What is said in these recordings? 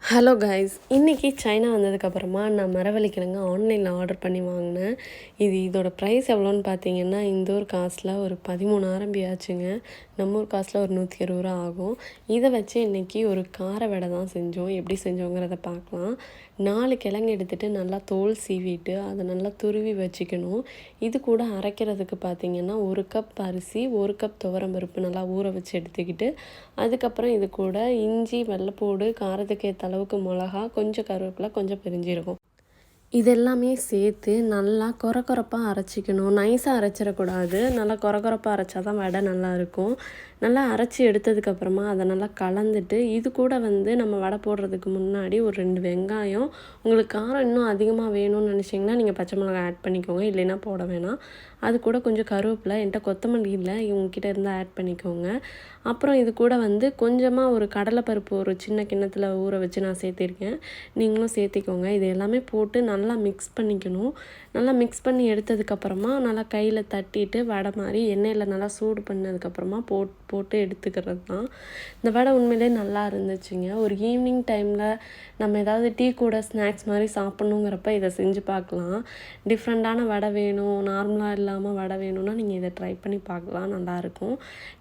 Hello guys, இன்றைக்கி China வந்ததுக்கப்புறமா நான் மரவள்ளிக்கிழங்கு ஆன்லைனில் ஆர்டர் பண்ணி வாங்கினேன். இதோட ப்ரைஸ் எவ்வளோன்னு பார்த்தீங்கன்னா, இந்த ஊர் காசில் ஒரு 13,000 ஆச்சுங்க. நம்ம ஊர் காசில் ஒரு 120 ரூபா ஆகும். இதை வச்சு இன்றைக்கி ஒரு கார வடை தான் செஞ்சோம். எப்படி செஞ்சோங்கிறத பார்க்கலாம். 4 கிழங்கு எடுத்துகிட்டு நல்லா தோல் சீவிட்டு அதை நல்லா துருவி வச்சுக்கணும். இது கூட அரைக்கிறதுக்கு பார்த்திங்கன்னா 1 கப் அரிசி, 1 கப் துவரம்பருப்பு நல்லா ஊற வச்சு எடுத்துக்கிட்டு, அதுக்கப்புறம் இது கூட இஞ்சி, வெள்ளைப்பூடு, காரத்துக்கு ஏற்ற அளவுக்கு மிளகா, கொஞ்சம் கருவேப்பிலை, கொஞ்சம் பெருஞ்சீரகம் இதெல்லாமே சேர்த்து நல்லா கொரகொரப்பாக அரைச்சிக்கணும். நைஸாக அரைச்சிடக்கூடாது. நல்லா கொரகொரப்பாக அரைச்சா தான் வடை நல்லாயிருக்கும். நல்லா அரைச்சி எடுத்ததுக்கப்புறமா அதை நல்லா கலந்துட்டு, இது கூட நம்ம வடை போடுறதுக்கு முன்னாடி ஒரு 2 வெங்காயம், உங்களுக்கு காரம் இன்னும் அதிகமாக வேணும்னு நினச்சிங்கன்னா நீங்கள் பச்சை மிளகாய் ஆட் பண்ணிக்கோங்க, இல்லைன்னா போட வேணாம். அது கூட கொஞ்சம் கருவேப்பிலை, என்கிட்ட கொத்தமல்லி இல்லை, இவங்ககிட்ட இருந்தால் ஆட் பண்ணிக்கோங்க. அப்புறம் இது கூட கொஞ்சமாக ஒரு கடலைப்பருப்பு ஒரு சின்ன கிண்ணத்தில் ஊற வச்சு நான் சேர்த்திருக்கேன். நீங்களும் சேர்த்திக்கோங்க. இது எல்லாமே போட்டு நல்லா மிக்ஸ் பண்ணிக்கணும். நல்லா மிக்ஸ் பண்ணி எடுத்ததுக்கப்புறமா நல்லா கையில் தட்டிட்டு வடை மாதிரி எண்ணெயில் நல்லா சூடு பண்ணதுக்கப்புறமா போட்டு எடுத்துக்கிறது தான். இந்த வடை உண்மையிலே நல்லா இருந்துச்சுங்க. ஒரு ஈவினிங் டைமில் நம்ம ஏதாவது டீ கூட ஸ்நாக்ஸ் மாதிரி சாப்பிட்ணுங்கிறப்ப இதை செஞ்சு பார்க்கலாம். டிஃப்ரெண்ட்டான வடை வேணும், நார்மலாக இல்லாமல் வடை வேணும்னா நீங்கள் இதை ட்ரை பண்ணி பார்க்கலாம். நல்லாயிருக்கும்.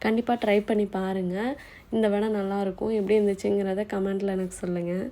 கண்டிப்பாக ட்ரை பண்ணி பாருங்கள். இந்த வடை நல்லாயிருக்கும். எப்படி இருந்துச்சுங்கிறத கமெண்ட்டில் எனக்கு சொல்லுங்கள்.